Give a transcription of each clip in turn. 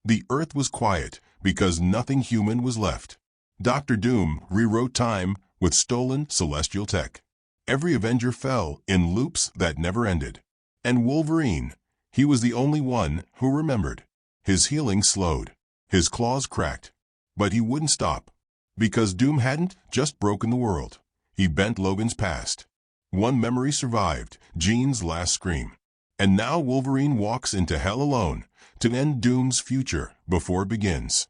The Earth was quiet because nothing human was left. Dr. Doom rewrote time with stolen celestial tech. Every Avenger fell in loops that never ended. And Wolverine, he was the only one who remembered. His healing slowed. His claws cracked. But he wouldn't stop. Because Doom hadn't just broken the world. He bent Logan's past. One memory survived, Jean's last scream. And now Wolverine walks into hell alone to end Doom's future before it begins.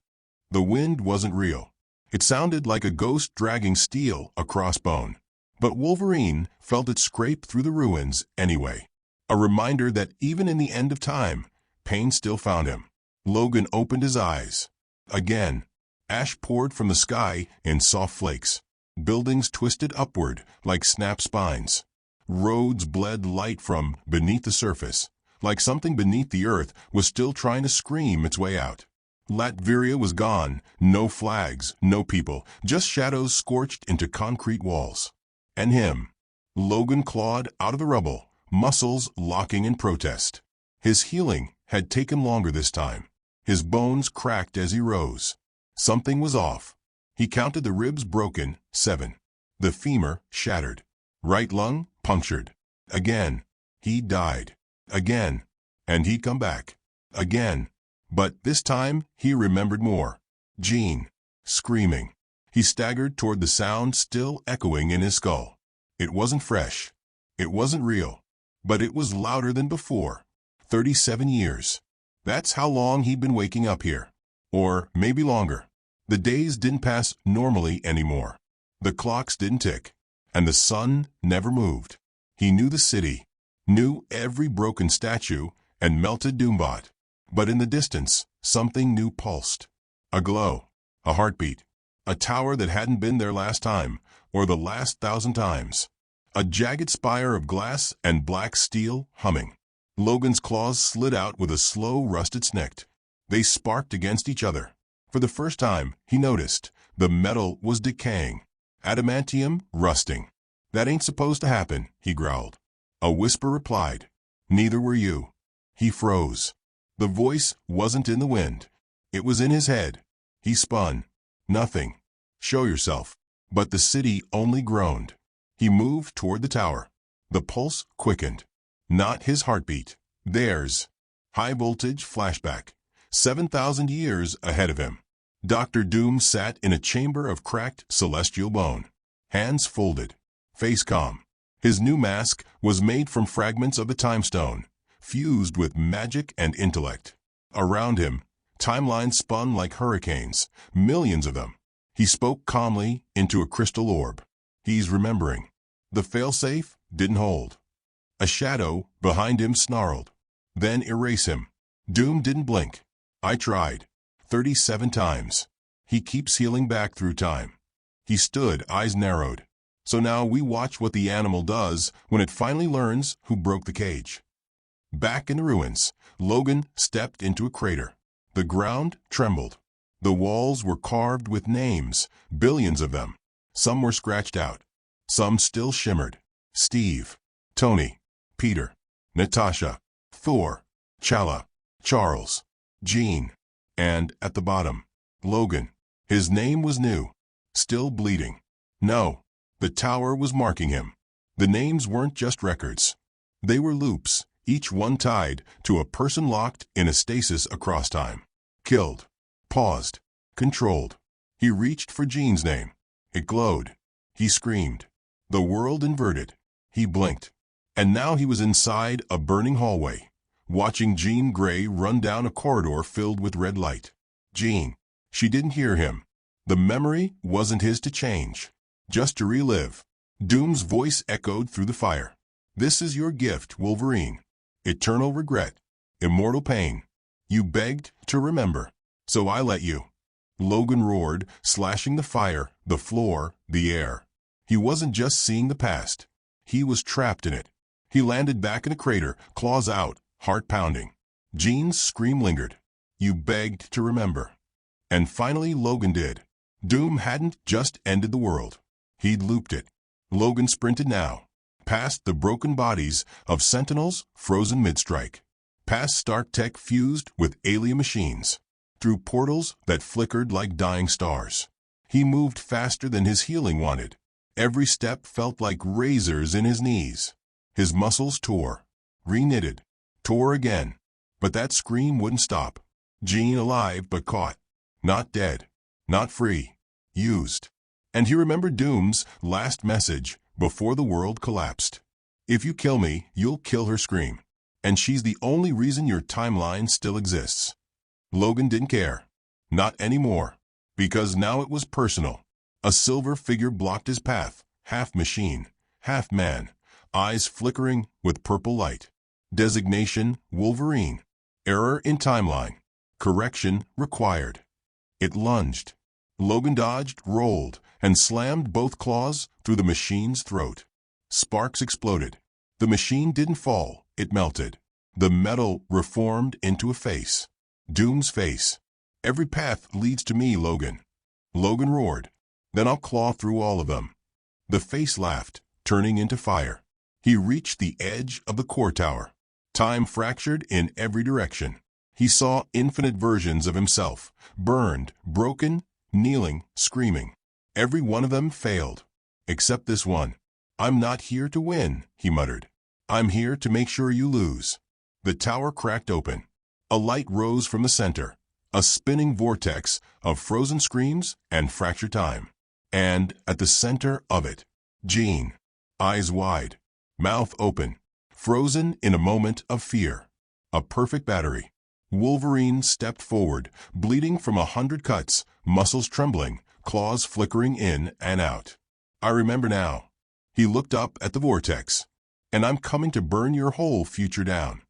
The wind wasn't real. It sounded like a ghost dragging steel across bone. But Wolverine felt it scrape through the ruins anyway. A reminder that even in the end of time, pain still found him. Logan opened his eyes. Again, ash poured from the sky in soft flakes. Buildings twisted upward like snap spines. Roads bled light from beneath the surface, like something beneath the earth was still trying to scream its way out. Latveria was gone, no flags, no people, just shadows scorched into concrete walls. And him. Logan clawed out of the rubble, muscles locking in protest. His healing had taken longer this time. His bones cracked as he rose. Something was off. He counted the ribs broken, 7. The femur shattered. Right lung punctured. Again. He died. Again. And he'd come back. Again. But this time he remembered more. Jean. Screaming. He staggered toward the sound still echoing in his skull. It wasn't fresh. It wasn't real. But it was louder than before. 37 years. That's how long he'd been waking up here. Or maybe longer. The days didn't pass normally anymore. The clocks didn't tick. And the sun never moved. He knew the city. Knew every broken statue and melted Doombot. But in the distance, something new pulsed. A glow. A heartbeat. A tower that hadn't been there last time, or the last 1,000 times. A jagged spire of glass and black steel humming. Logan's claws slid out with a slow, rusted snick. They sparked against each other. For the first time, he noticed, the metal was decaying. Adamantium rusting. That ain't supposed to happen, he growled. A whisper replied. Neither were you. He froze. The voice wasn't in the wind. It was in his head. He spun. Nothing. Show yourself. But the city only groaned. He moved toward the tower. The pulse quickened. Not his heartbeat. Theirs. High voltage flashback. 7,000 years ahead of him. Dr. Doom sat in a chamber of cracked celestial bone. Hands folded. Face calm. His new mask was made from fragments of the time stone, fused with magic and intellect. Around him, timelines spun like hurricanes, millions of them. He spoke calmly into a crystal orb. He's remembering. The failsafe didn't hold. A shadow behind him snarled. Then erase him. Doom didn't blink. I tried. 37 times. He keeps healing back through time. He stood, eyes narrowed. So now we watch what the animal does when it finally learns who broke the cage. Back in the ruins, Logan stepped into a crater. The ground trembled. The walls were carved with names, billions of them. Some were scratched out. Some still shimmered. Steve, Tony, Peter, Natasha, Thor, Chala, Charles, Jean, and at the bottom, Logan. His name was new, still bleeding. No, the tower was marking him. The names weren't just records. They were loops, each one tied to a person locked in a stasis across time. Killed. Paused. Controlled. He reached for Jean's name. It glowed. He screamed. The world inverted. He blinked. And now he was inside a burning hallway, watching Jean Grey run down a corridor filled with red light. Jean. She didn't hear him. The memory wasn't his to change, just to relive. Doom's voice echoed through the fire. This is your gift, Wolverine. Eternal regret. Immortal pain. You begged to remember, so I let you. Logan roared, slashing the fire, the floor, the air. He wasn't just seeing the past. He was trapped in it. He landed back in the crater, claws out, heart pounding. Jean's scream lingered. You begged to remember. And finally Logan did. Doom hadn't just ended the world. He'd looped it. Logan sprinted now, past the broken bodies of Sentinels frozen mid-strike, past Stark tech fused with alien machines. through portals that flickered like dying stars. He moved faster than his healing wanted. Every step felt like razors in his knees. His muscles tore, reknitted, tore again. But that scream wouldn't stop. Jean alive but caught. Not dead. Not free. Used. And he remembered Doom's last message before the world collapsed. If you kill me, you'll kill her scream. And she's the only reason your timeline still exists. Logan didn't care. Not anymore. Because now it was personal. A silver figure blocked his path, half machine, half man, eyes flickering with purple light. Designation, Wolverine. Error in timeline. Correction required. It lunged. Logan dodged, rolled, and slammed both claws through the machine's throat. Sparks exploded. The machine didn't fall, it melted. The metal reformed into a face. Doom's face. Every path leads to me, Logan. Logan roared. Then I'll claw through all of them. The face laughed, turning into fire. He reached the edge of the core tower. Time fractured in every direction. He saw infinite versions of himself, burned, broken, kneeling, screaming. Every one of them failed. Except this one. I'm not here to win, he muttered. I'm here to make sure you lose. The tower cracked open. A light rose from the center. A spinning vortex of frozen screams and fractured time. And at the center of it, Jean. Eyes wide. Mouth open. Frozen in a moment of fear. A perfect battery. Wolverine stepped forward, bleeding from 100 cuts, muscles trembling, claws flickering in and out. I remember now. He looked up at the vortex. And I'm coming to burn your whole future down.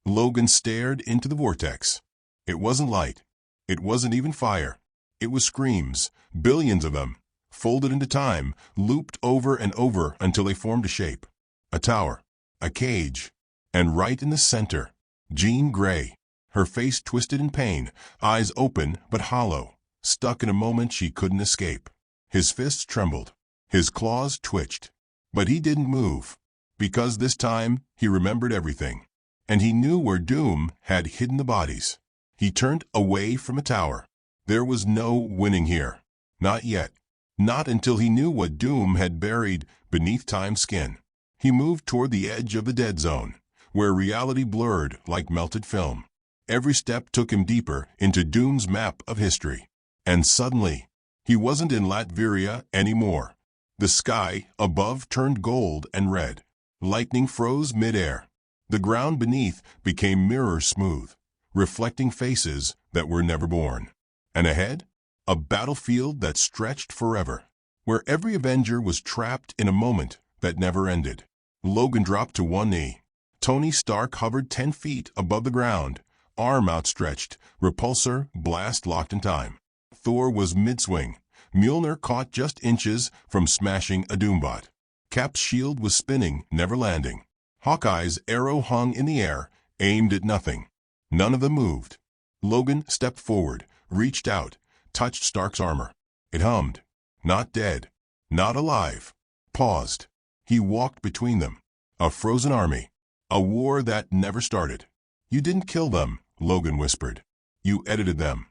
Logan stared into the vortex. It wasn't light. It wasn't even fire. It was screams, billions of them, folded into time, looped over and over until they formed a shape. A tower. A cage. And right in the center, Jean Grey. Her face twisted in pain, eyes open but hollow, stuck in a moment she couldn't escape. His fists trembled. His claws twitched. But he didn't move. Because this time, he remembered everything. And he knew where Doom had hidden the bodies. He turned away from the tower. There was no winning here. Not yet. Not until he knew what Doom had buried beneath Time's skin. He moved toward the edge of the dead zone, where reality blurred like melted film. Every step took him deeper into Doom's map of history. And suddenly, he wasn't in Latveria anymore. The sky above turned gold and red. Lightning froze midair. The ground beneath became mirror smooth, reflecting faces that were never born. And ahead, a battlefield that stretched forever, where every Avenger was trapped in a moment that never ended. Logan dropped to one knee. Tony Stark hovered 10 feet above the ground, arm outstretched, repulsor blast locked in time. Thor was mid-swing. Mjolnir caught just inches from smashing a Doombot. Cap's shield was spinning, never landing. Hawkeye's arrow hung in the air, aimed at nothing. None of them moved. Logan stepped forward, reached out, touched Stark's armor. It hummed. Not dead. Not alive. Paused. He walked between them. A frozen army. A war that never started. You didn't kill them, Logan whispered. You edited them.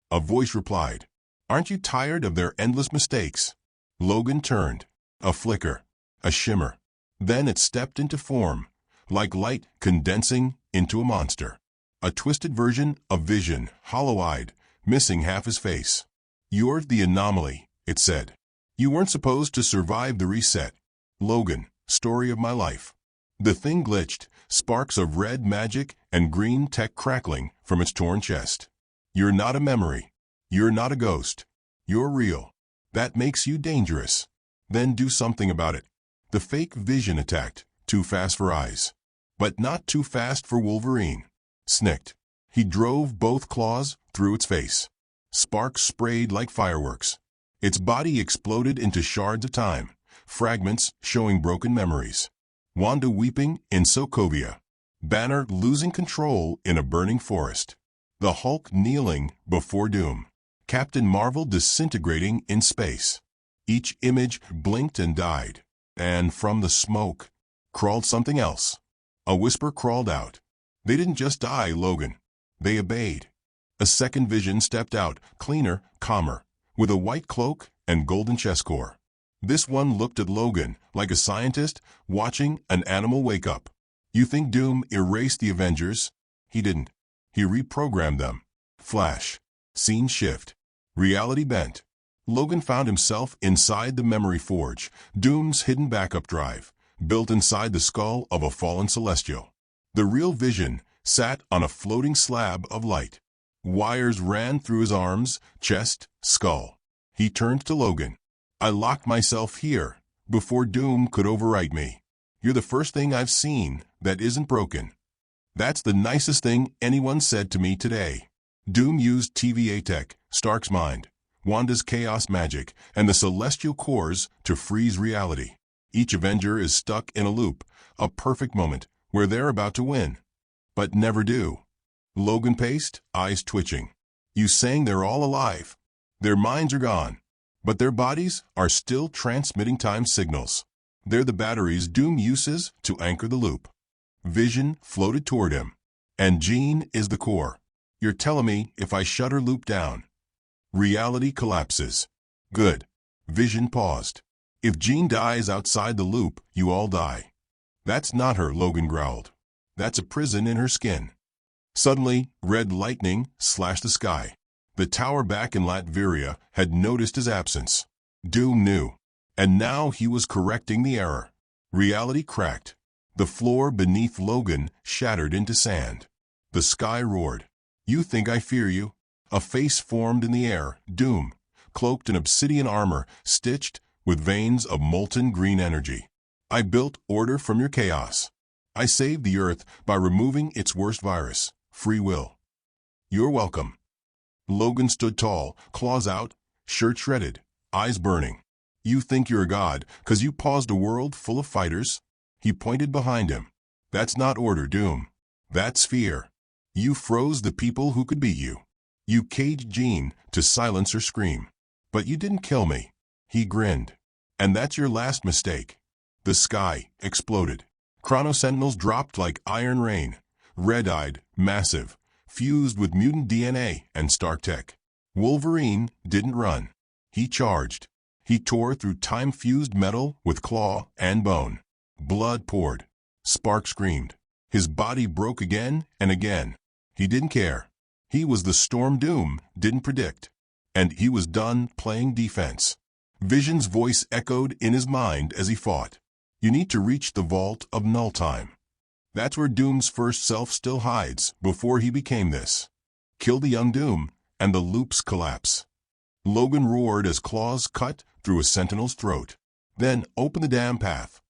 A voice replied. Aren't you tired of their endless mistakes? Logan turned. A flicker. A shimmer. Then it stepped into form, like light condensing into a monster. A twisted version of Vision, hollow-eyed, missing half his face. You're the anomaly, it said. You weren't supposed to survive the reset. Logan, story of my life. The thing glitched, sparks of red magic and green tech crackling from its torn chest. You're not a memory. You're not a ghost. You're real. That makes you dangerous. Then do something about it. The fake Vision attacked, too fast for eyes. But not too fast for Wolverine. Snicked. He drove both claws through its face. Sparks sprayed like fireworks. Its body exploded into shards of time, fragments showing broken memories. Wanda weeping in Sokovia. Banner losing control in a burning forest. The Hulk kneeling before Doom. Captain Marvel disintegrating in space. Each image blinked and died. And from the smoke crawled something else. A whisper crawled out. They didn't just die, Logan. They obeyed. A second vision stepped out, cleaner, calmer, with a white cloak and golden chest core. This one looked at Logan like a scientist watching an animal wake up. You think Doom erased the Avengers? He didn't. He reprogrammed them. Flash. Scene shift. Reality bent. Logan found himself inside the memory forge, Doom's hidden backup drive, built inside the skull of a fallen Celestial. The real Vision sat on a floating slab of light. Wires ran through his arms, chest, skull. He turned to Logan. I locked myself here before Doom could overwrite me. You're the first thing I've seen that isn't broken. That's the nicest thing anyone said to me today. Doom used TVA tech, Stark's mind, Wanda's chaos magic, and the celestial cores to freeze reality. Each Avenger is stuck in a loop, a perfect moment where they're about to win, but never do. Logan paced, eyes twitching. You saying they're all alive? Their minds are gone, but their bodies are still transmitting time signals. They're the batteries Doom uses to anchor the loop. Vision floated toward him. And Jean is the core. You're telling me if I shut her loop down, reality collapses. Good. Vision paused. If Jean dies outside the loop, you all die. That's not her, Logan growled. That's a prison in her skin. Suddenly, red lightning slashed the sky. The tower back in Latveria had noticed his absence. Doom knew. And now he was correcting the error. Reality cracked. The floor beneath Logan shattered into sand. The sky roared. You think I fear you? A face formed in the air, Doom, cloaked in obsidian armor, stitched with veins of molten green energy. I built order from your chaos. I saved the Earth by removing its worst virus, free will. You're welcome. Logan stood tall, claws out, shirt shredded, eyes burning. You think you're a god because you paused a world full of fighters? He pointed behind him. That's not order, Doom. That's fear. You froze the people who could beat you. You caged Jean to silence her scream. But you didn't kill me. He grinned. And that's your last mistake. The sky exploded. Chrono Sentinels dropped like iron rain, red-eyed, massive, fused with mutant DNA and Stark tech. Wolverine didn't run. He charged. He tore through time-fused metal with claw and bone. Blood poured. Spark screamed. His body broke again and again. He didn't care. He was the storm Doom didn't predict. And he was done playing defense. Vision's voice echoed in his mind as he fought. You need to reach the vault of null time. That's where Doom's first self still hides before he became this. Kill the young Doom, and the loops collapse. Logan roared as claws cut through a sentinel's throat. Then open the damn path.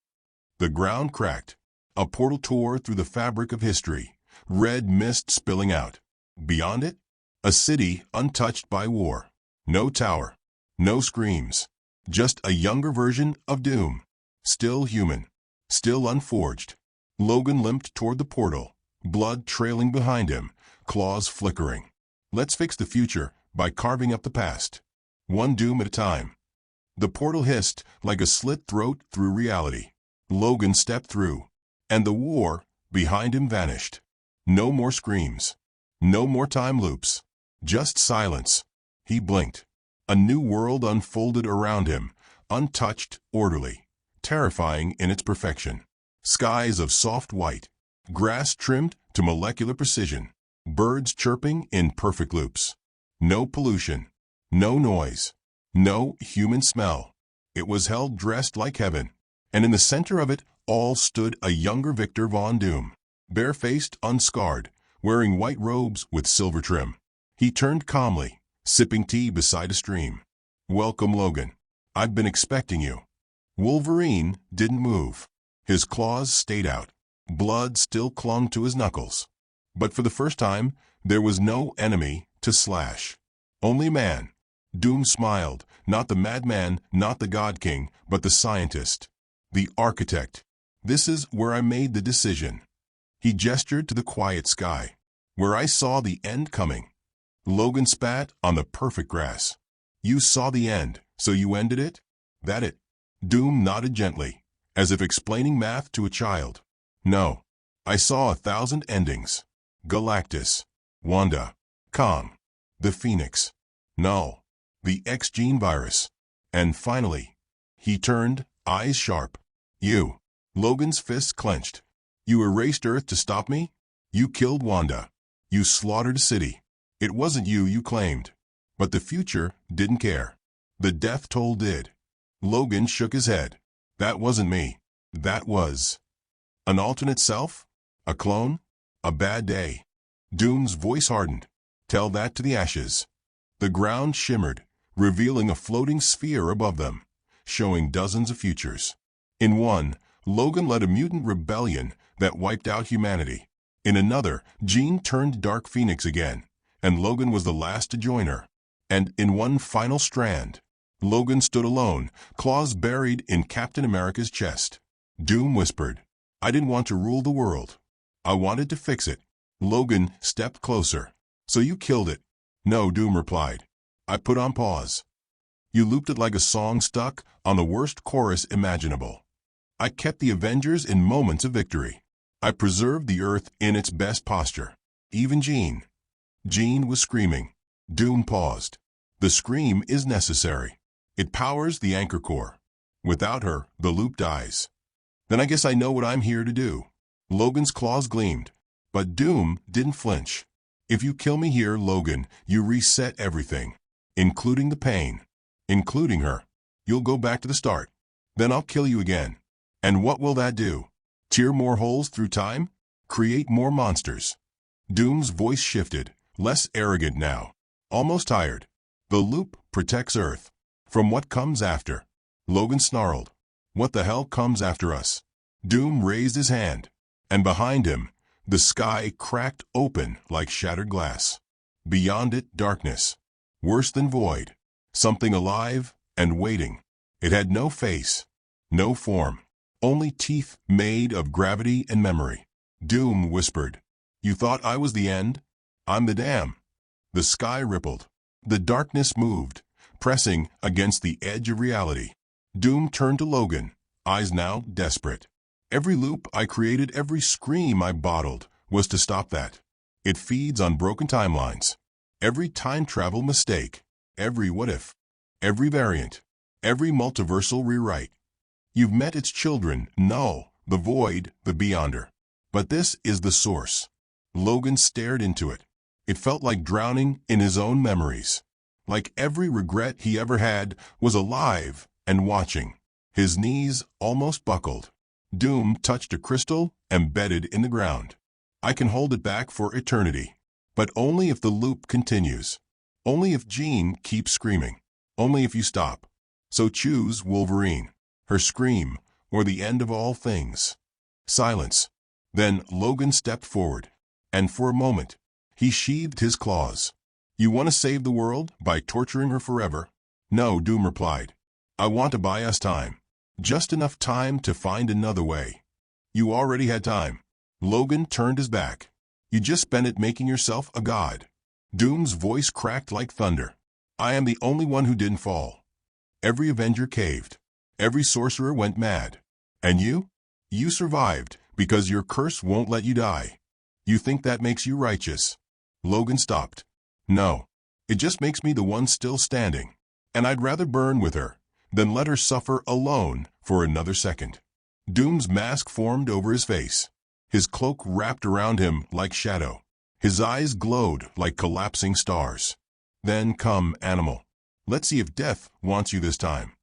The ground cracked. A portal tore through the fabric of history, red mist spilling out. Beyond it, a city untouched by war. No tower. No screams. Just a younger version of Doom. Still human. Still unforged. Logan limped toward the portal, blood trailing behind him, claws flickering. Let's fix the future by carving up the past. One Doom at a time. The portal hissed like a slit throat through reality. Logan stepped through, and the war behind him vanished. No more screams. No more time loops. Just silence. He blinked. A new world unfolded around him, untouched, orderly, terrifying in its perfection. Skies of soft white, grass trimmed to molecular precision, birds chirping in perfect loops. No pollution, no noise, no human smell. It was hell dressed like heaven, and in the center of it all stood a younger Victor Von Doom, barefaced, unscarred, wearing white robes with silver trim. He turned calmly, sipping tea beside a stream. Welcome, Logan. I've been expecting you. Wolverine didn't move. His claws stayed out. Blood still clung to his knuckles. But for the first time, there was no enemy to slash. Only man. Doom smiled, not the madman, not the God King, but the scientist. The architect. This is where I made the decision. He gestured to the quiet sky, where I saw the end coming. Logan spat on the perfect grass. You saw the end, so you ended it? That it? Doom nodded gently, as if explaining math to a child. No. I saw 1,000 endings. Galactus. Wanda. Kong, the Phoenix, Null, the X-gene virus. And finally, he turned, eyes sharp. You. Logan's fists clenched. You erased Earth to stop me? You killed Wanda. You slaughtered a city. It wasn't you claimed. But the future didn't care. The death toll did. Logan shook his head. That wasn't me. That was an alternate self? A clone? A bad day. Doom's voice hardened. Tell that to the ashes. The ground shimmered, revealing a floating sphere above them, showing dozens of futures. In one, Logan led a mutant rebellion that wiped out humanity. In another, Jean turned Dark Phoenix again, and Logan was the last to join her. And in one final strand, Logan stood alone, claws buried in Captain America's chest. Doom whispered, I didn't want to rule the world. I wanted to fix it. Logan stepped closer. So you killed it? No, Doom replied. I put on pause. You looped it like a song stuck on the worst chorus imaginable. I kept the Avengers in moments of victory. I preserved the Earth in its best posture. Even Jean. Jean was screaming. Doom paused. The scream is necessary. It powers the anchor core. Without her, the loop dies. Then I guess I know what I'm here to do. Logan's claws gleamed. But Doom didn't flinch. If you kill me here, Logan, you reset everything. Including the pain. Including her. You'll go back to the start. Then I'll kill you again. And what will that do? Tear more holes through time? Create more monsters. Doom's voice shifted, less arrogant now. Almost tired. The loop protects Earth. From what comes after. Logan snarled. What the hell comes after us? Doom raised his hand. And behind him, the sky cracked open like shattered glass. Beyond it, darkness. Worse than void. Something alive and waiting. It had no face. No form. Only teeth made of gravity and memory. Doom whispered. You thought I was the end? I'm the dam. The sky rippled. The darkness moved, pressing against the edge of reality. Doom turned to Logan, eyes now desperate. Every loop I created, every scream I bottled, was to stop that. It feeds on broken timelines. Every time travel mistake, every what if, every variant, every multiversal rewrite. You've met its children, Null, the Void, the Beyonder. But this is the source. Logan stared into it. It felt like drowning in his own memories. Like every regret he ever had was alive and watching. His knees almost buckled. Doom touched a crystal embedded in the ground. I can hold it back for eternity. But only if the loop continues. Only if Jean keeps screaming. Only if you stop. So choose Wolverine, her scream, or the end of all things. Silence. Then Logan stepped forward. And for a moment, he sheathed his claws. You want to save the world by torturing her forever? No, Doom replied. I want to buy us time. Just enough time to find another way. You already had time. Logan turned his back. You just spent it making yourself a god. Doom's voice cracked like thunder. I am the only one who didn't fall. Every Avenger caved. Every sorcerer went mad. And you? You survived because your curse won't let you die. You think that makes you righteous? Logan stopped. No. It just makes me the one still standing. And I'd rather burn with her than let her suffer alone for another second. Doom's mask formed over his face. His cloak wrapped around him like shadow. His eyes glowed like collapsing stars. Then come, animal. Let's see if death wants you this time.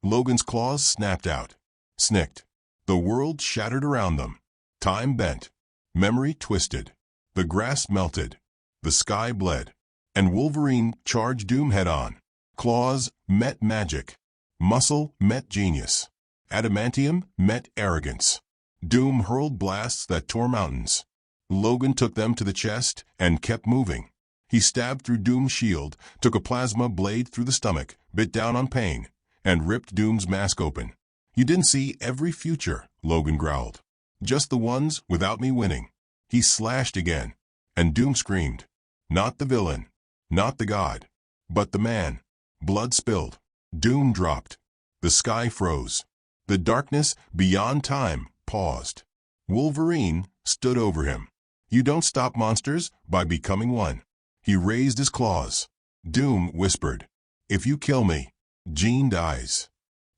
Logan's claws snapped out. Snicked. The world shattered around them. Time bent. Memory twisted. The grass melted. The sky bled. And Wolverine charged Doom head-on. Claws met magic. Muscle met genius. Adamantium met arrogance. Doom hurled blasts that tore mountains. Logan took them to the chest and kept moving. He stabbed through Doom's shield, took a plasma blade through the stomach, bit down on pain, and ripped Doom's mask open. You didn't see every future, Logan growled. Just the ones without me winning. He slashed again, and Doom screamed. Not the villain, not the god, but the man. Blood spilled. Doom dropped. The sky froze. The darkness beyond time paused. Wolverine stood over him. You don't stop monsters by becoming one. He raised his claws. Doom whispered, "If you kill me, Jean dies.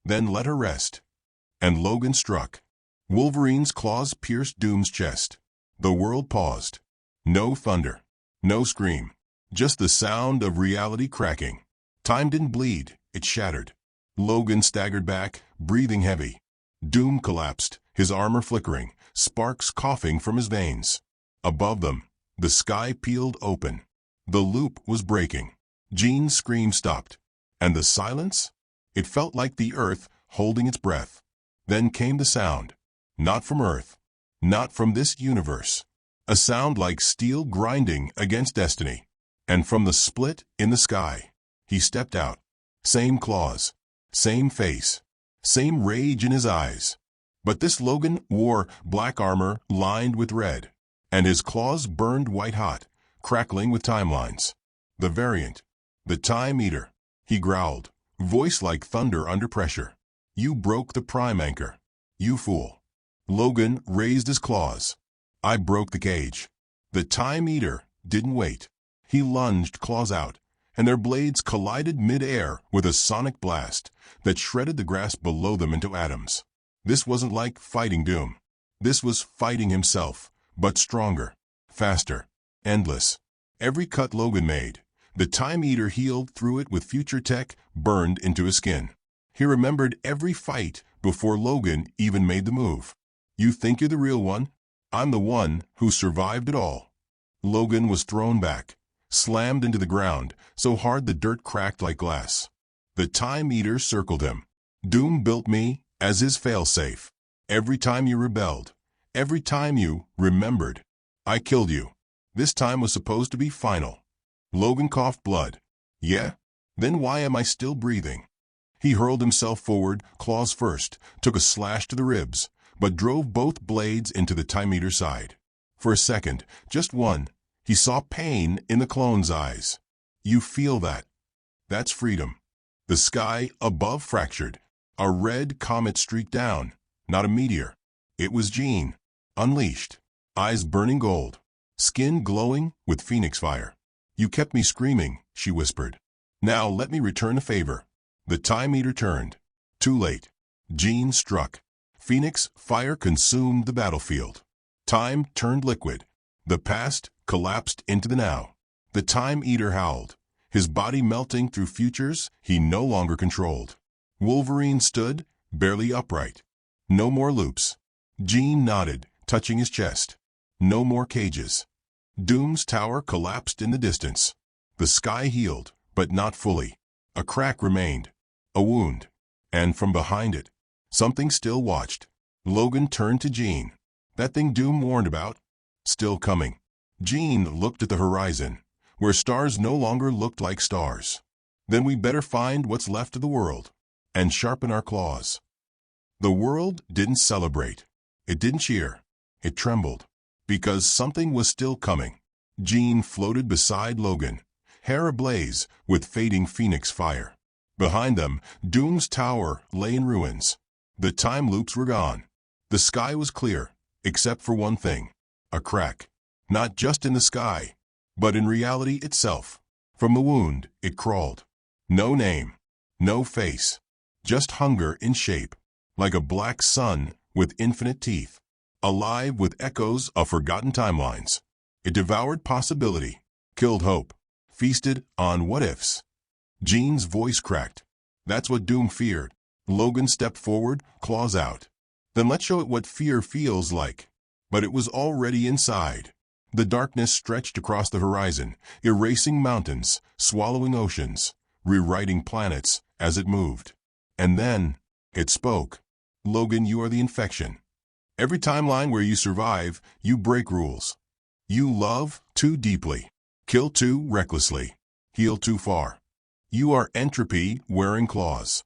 Then let her rest." And Logan struck. Wolverine's claws pierced Doom's chest. The world paused. No thunder. No scream. Just the sound of reality cracking. Time didn't bleed. It shattered. Logan staggered back, breathing heavy. Doom collapsed, his armor flickering, sparks coughing from his veins. Above them, the sky peeled open. The loop was breaking. Jean's scream stopped. And the silence? It felt like the earth holding its breath. Then came the sound. Not from Earth. Not from this universe. A sound like steel grinding against destiny. And from the split in the sky, he stepped out. Same claws. Same face. Same rage in his eyes. But this Logan wore black armor lined with red. And his claws burned white-hot, crackling with timelines. The variant. The Time Eater. He growled, voice like thunder under pressure. "You broke the prime anchor. You fool." Logan raised his claws. "I broke the cage." The Time Eater didn't wait. He lunged, claws out, and their blades collided mid-air with a sonic blast that shredded the grass below them into atoms. This wasn't like fighting Doom. This was fighting himself, but stronger, faster, endless. Every cut Logan made, the Time Eater healed through it with future tech burned into his skin. He remembered every fight before Logan even made the move. "You think you're the real one? I'm the one who survived it all." Logan was thrown back, slammed into the ground, so hard the dirt cracked like glass. The Time Eater circled him. "Doom built me as his failsafe. Every time you rebelled, every time you remembered, I killed you. This time was supposed to be final." Logan coughed blood. "Yeah? Then why am I still breathing?" He hurled himself forward, claws first, took a slash to the ribs, but drove both blades into the Time Eater's side. For a second, just one, he saw pain in the clone's eyes. "You feel that? That's freedom." The sky above fractured. A red comet streaked down, not a meteor. It was Jean, unleashed, eyes burning gold, skin glowing with phoenix fire. "You kept me screaming," she whispered. "Now let me return a favor." The Time Eater turned. Too late. Jean struck. Phoenix fire consumed the battlefield. Time turned liquid. The past collapsed into the now. The Time Eater howled, his body melting through futures he no longer controlled. Wolverine stood, barely upright. No more loops. Jean nodded, touching his chest. No more cages. Doom's tower collapsed in the distance. The sky healed, but not fully. A crack remained. A wound. And from behind it, something still watched. Logan turned to Jean. "That thing Doom warned about? Still coming." Jean looked at the horizon, where stars no longer looked like stars. "Then we better find what's left of the world, and sharpen our claws." The world didn't celebrate. It didn't cheer. It trembled. Because something was still coming. Jean floated beside Logan, hair ablaze with fading phoenix fire. Behind them, Doom's tower lay in ruins. The time loops were gone. The sky was clear, except for one thing. A crack. Not just in the sky, but in reality itself. From the wound, it crawled. No name. No face. Just hunger in shape. Like a black sun with infinite teeth. Alive with echoes of forgotten timelines. It devoured possibility. Killed hope. Feasted on what-ifs. Jean's voice cracked. "That's what Doom feared." Logan stepped forward, claws out. "Then let's show it what fear feels like." But it was already inside. The darkness stretched across the horizon, erasing mountains, swallowing oceans, rewriting planets as it moved. And then it spoke. "Logan, you are the infection. Every timeline where you survive, you break rules. You love too deeply, kill too recklessly, heal too far. You are entropy wearing claws."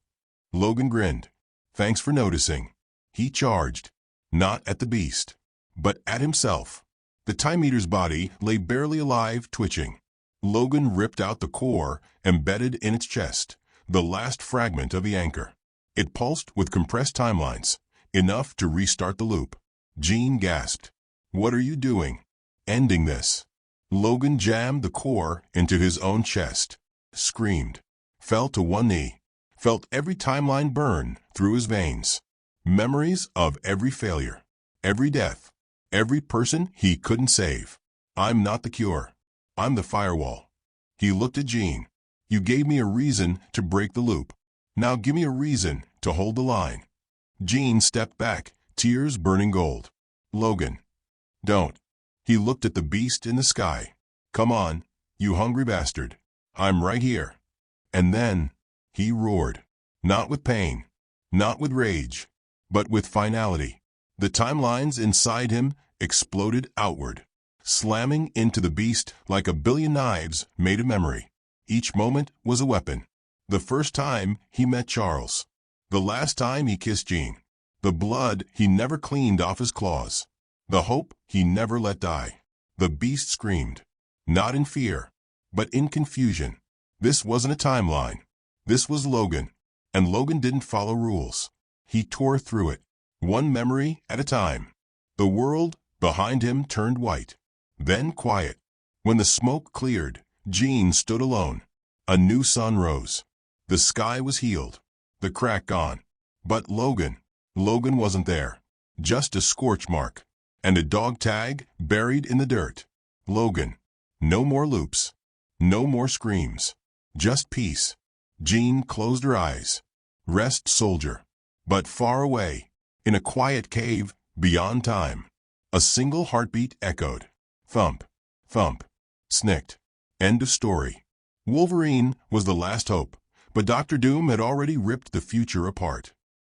Logan grinned. "Thanks for noticing." He charged, not at the beast, but at himself. The Time Eater's body lay barely alive, twitching. Logan ripped out the core embedded in its chest, the last fragment of the anchor. It pulsed with compressed timelines, enough to restart the loop. Jean gasped. "What are you doing?" "Ending this." Logan jammed the core into his own chest, screamed, fell to one knee, felt every timeline burn through his veins. Memories of every failure, every death, every person he couldn't save. I'm not the cure. I'm the firewall. He looked at Jean. You gave me a reason to break the loop. Now give me a reason to hold the line. Jean stepped back, tears burning gold. Logan. Don't. He looked at the beast in the sky. Come on, you hungry bastard. I'm right here. And then, he roared. Not with pain, not with rage, but with finality. The timelines inside him exploded outward, slamming into the beast like a billion knives made of memory. Each moment was a weapon. The first time he met Charles. The last time he kissed Jean. The blood he never cleaned off his claws. The hope he never let die. The beast screamed. Not in fear, but in confusion. This wasn't a timeline. This was Logan. And Logan didn't follow rules. He tore through it, one memory at a time. The world behind him turned white, then quiet. When the smoke cleared, Jean stood alone. A new sun rose. The sky was healed, the crack gone. But Logan wasn't there. Just a scorch mark, and a dog tag buried in the dirt. Logan. No more loops. No more screams. Just peace. Jean closed her eyes. Rest, soldier. But far away, in a quiet cave beyond time, a single heartbeat echoed. Thump, thump, snicked. End of story. Wolverine was the last hope, but Dr. Doom had already ripped the future apart.